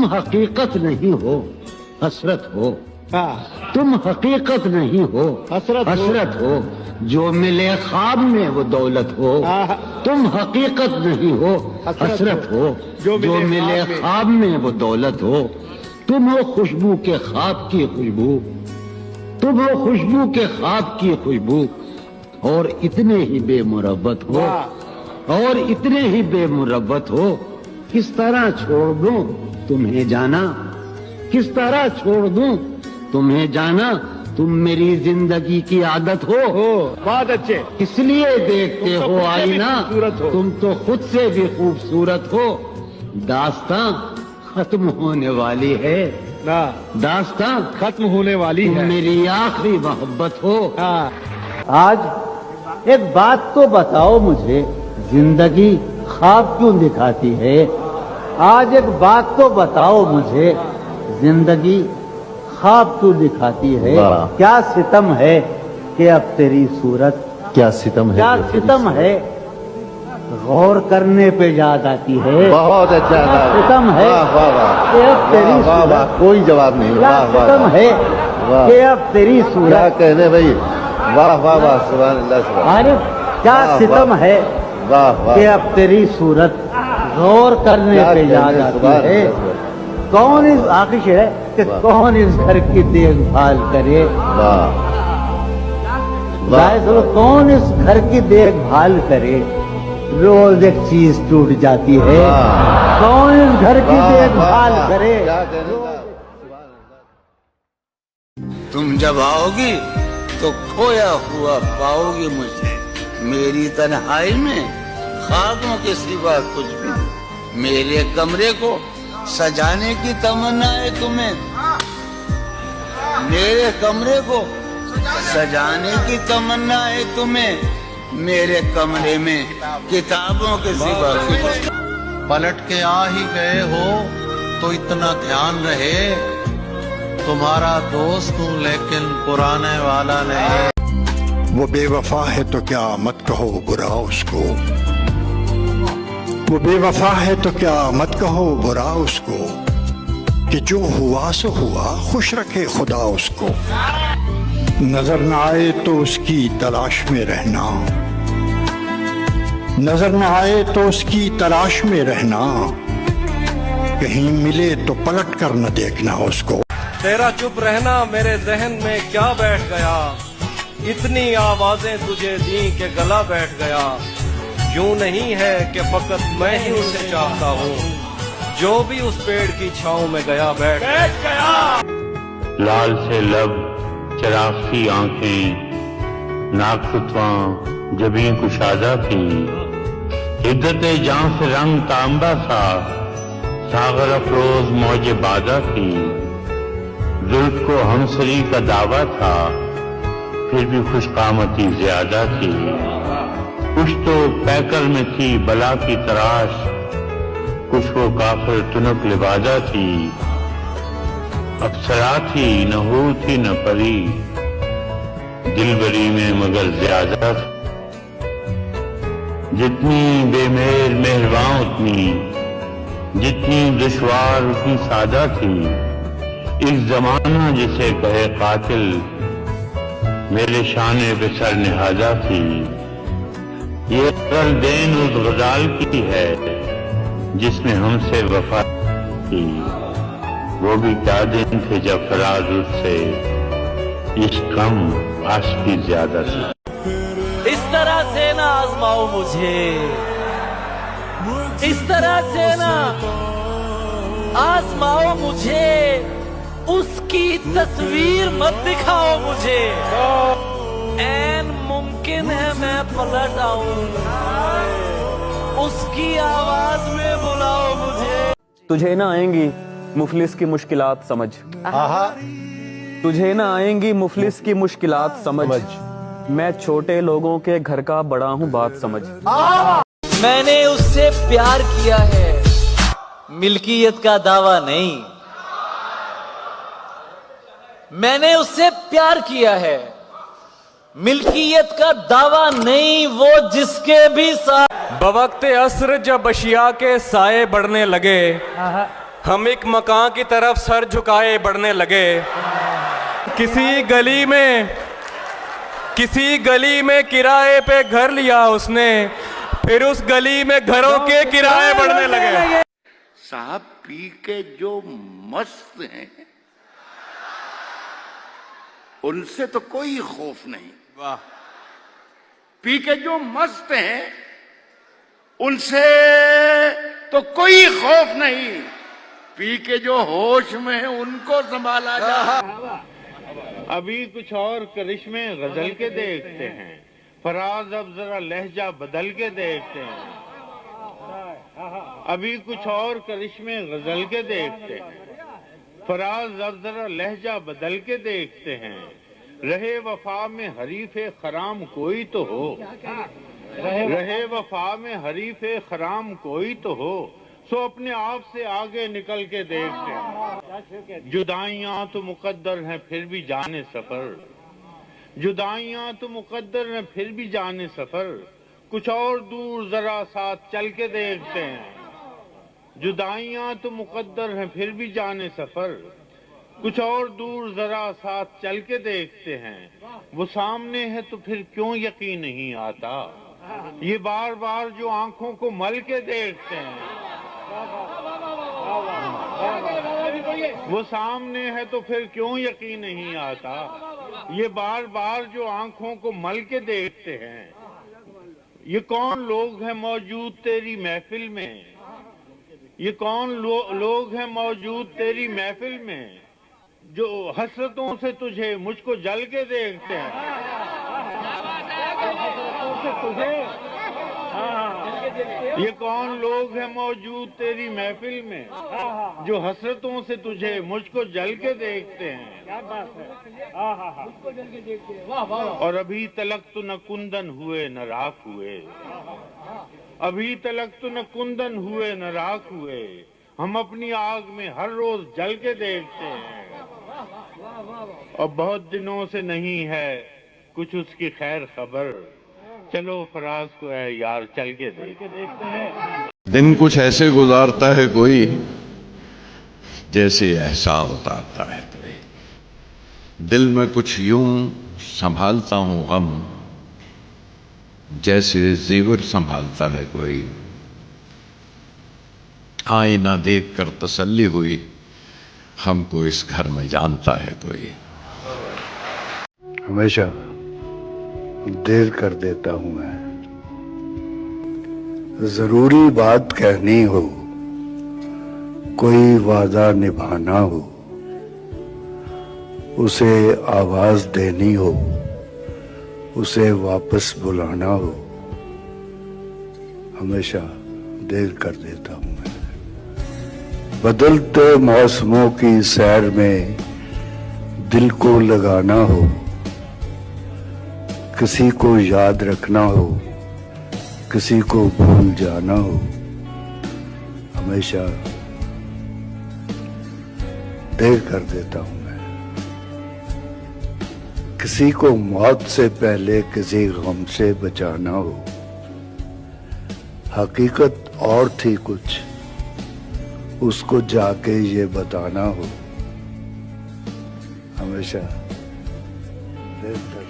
तुम हकीकत नहीं हो, हसरत हो। तुम हकीकत नहीं हो, हसरत हो। जो मिले ख्वाब में वो दौलत हो। तुम हकीकत नहीं हो, हसरत हो। जो मिले ख्वाब में वो दौलत हो। तुम हो खुशबू के ख्वाब की खुशबू, तुम हो खुशबू के ख्वाब की खुशबू। और इतने ही बेमुरब्बत हो, और इतने ही बेमुरब्बत हो। किस तरह छोड़ दूं तुम्हें जाना, किस तरह छोड़ दूं तुम्हें जाना। तुम मेरी जिंदगी की आदत हो। बहुत अच्छे। इसलिए देखते हो आईना, तुम तो खुद से भी खूबसूरत हो। दास्तां खत्म होने वाली है, दास्तां खत्म होने वाली तुम है। मेरी आखिरी मोहब्बत हो। आज एक बात तो बताओ मुझे, जिंदगी ख्वाब क्यों दिखाती है? आज एक बात तो बताओ मुझे, जिंदगी ख्वाब क्यों दिखाती है? क्या सितम है कि अब तेरी सूरत, क्या सितम है, क्या सितम है गौर करने पे याद आती है। बहुत अच्छा क्या सितम है कि अब तेरी सूरत, कोई जवाब नहीं। क्या सितम है कि अब तेरी क्या सूरत। कहने भाई, वाह वाह वाह, सुभान अल्लाह, सुभान। अरे क्या सितम है वाह वाह, कि अब तेरी सूरत गौर करने पे याद आती है। कौन इस आखिश है कि कौन इस घर की देखभाल करे? कौन इस घर की देखभाल करे? रोज एक चीज टूट जाती है, कौन इस घर की देखभाल करे? तुम जब आओगी तो खोया हुआ पाओगी मुझे। मेरी तन्हाई में ख्वाबों के सिवा कुछ भी नहीं। मेरे कमरे को सजाने की तमन्ना है तुम्हें, मेरे कमरे को सजाने की तमन्ना है तुम्हें। मेरे कमरे में किताबों के सिवा कुछ। पलट के आ ही गए हो तो इतना ध्यान रहे, तुम्हारा दोस्त हूँ लेकिन पुराने वाला नहीं। वो बेवफा है तो क्या मत कहो बुरा उसको, वो बेवफा है तो क्या मत कहो बुरा उसको। कि जो हुआ सो हुआ, खुश रखे खुदा उसको। नजर न आए तो उसकी तलाश में रहना, नजर न आए तो उसकी तलाश में रहना। कहीं मिले तो पलट कर न देखना उसको। तेरा चुप रहना मेरे जहन में क्या बैठ गया, इतनी आवाजें तुझे दी के गला बैठ गया। यूं नहीं है कि फकत मैं ही उसे चाहता हूँ, जो भी उस पेड़ की छांव में गया बैठ गया। लाल से लब, चराग सी आंखें, नाक खुतवा जबी कुशादा थी। हिद्दत जान से रंग तांबा सा, सागर अफरोज मौज बादा थी। जुल्फ को हमसरी का दावा था, फिर भी खुशकामती ज्यादा थी। कुछ तो पैकर में थी बला की तराश, कुछ वो काफिर तुनक लिबादा थी। अप्सरा थी न हूर थी न परी, दिलबरी में मगर ज्यादा थी। जितनी बेमेल मेहरबां उतनी, जितनी दुश्वार उतनी सादा थी। इस जमाना जिसे कहे कातिल, मेरे शाने पे सर निहाजा थी। ये असल देन उस गजाल की है जिसने हमसे वफा की। वो भी क्या दिन थे जब फराज उससे इश्क कम आशिकी ज्यादा थी। इस तरह से ना आजमाओ मुझे, इस तरह से ना आजमाओ मुझे, उसकी तस्वीर मत दिखाओ मुझे। ऐन मुमकिन है मैं पलट आऊं, उसकी आवाज में बुलाओ मुझे। तुझे ना आएंगी मुफलिस की मुश्किलात समझ, तुझे ना आएंगी मुफलिस की मुश्किलात समझ। मैं छोटे लोगों के घर का बड़ा हूँ बात समझ। मैंने उससे प्यार किया है, मिल्कियत का दावा नहीं। मैंने उससे प्यार किया है, मिल्कियत का दावा नहीं। वो जिसके भी साथ बवक्ते असर जब अशिया के साए बढ़ने लगे, हम एक मकान की तरफ सर झुकाए बढ़ने लगे। किसी गली में किराए पे घर लिया उसने, फिर उस गली में घरों के किराए बढ़ने लगे। साहब पी के जो मस्त हैं उनसे तो कोई खौफ नहीं। वाह। पी के जो मस्त हैं उनसे तो कोई खौफ नहीं। पी के जो होश में है उनको संभाला जा। अभी कुछ और करिश्मे गजल के देखते हैं, फराज अब जरा लहजा बदल के देखते हैं। अभी कुछ और करिश्मे गजल के देखते हैं, फराज अब जरा लहजा बदल के देखते हैं। रहे वफा में हरीफे खराम कोई तो हो, रहे वफा में हरीफे खराम कोई तो हो, सो अपने आप से आगे निकल के देखते हैं। जुदाइयां तो मुकद्दर हैं फिर भी जाने सफर, जुदाइयां तो मुकद्दर हैं फिर भी जाने सफर, कुछ और दूर जरा साथ चल के देखते हैं। जुदाइयां तो मुकद्दर हैं फिर भी जाने सफर, कुछ और दूर जरा साथ चल के देखते हैं। वो सामने है तो फिर क्यों यकीन नहीं आता, ये बार बार जो आंखों को मल के देखते हैं। वो सामने है तो फिर क्यों यकीन नहीं आता, ये बार बार जो आंखों को मल के देखते हैं। ये कौन लोग हैं मौजूद तेरी महफिल में, ये कौन लोग हैं मौजूद तेरी महफिल में, जो हसरतों से तुझे मुझको जल के देखते हैं। ये कौन लोग हैं मौजूद तेरी महफिल में, जो हसरतों से तुझे मुझको जल के देखते हैं। क्या बात है। और अभी तलक तो न कुंदन हुए न राख हुए, अभी तलक तो न कुंदन हुए न राख हुए, हम अपनी आग में हर रोज जल के देखते हैं। और बहुत दिनों से नहीं है कुछ उसकी खैर खबर, चलो फराज को है यार चल के देखते हैं। दिन कुछ ऐसे गुजारता है कोई जैसे एहसान उतारता है कोई, दिल में कुछ यूं संभालता हूं गम जैसे जेवर संभालता है कोई, आईना देख कर तसल्ली हुई हमको इस घर में जानता है कोई। हमेशा देर कर देता हूं मैं, जरूरी बात कहनी हो, कोई वादा निभाना हो, उसे आवाज देनी हो, उसे वापस बुलाना हो, हमेशा देर कर देता हूं मैं। बदलते मौसमों की सैर में दिल को लगाना हो, किसी को याद रखना हो, किसी को भूल जाना हो, हमेशा देर कर देता हूं मैं। किसी को मौत से पहले किसी गम से बचाना हो, हकीकत और थी कुछ उसको जाके ये बताना हो, हमेशा देर कर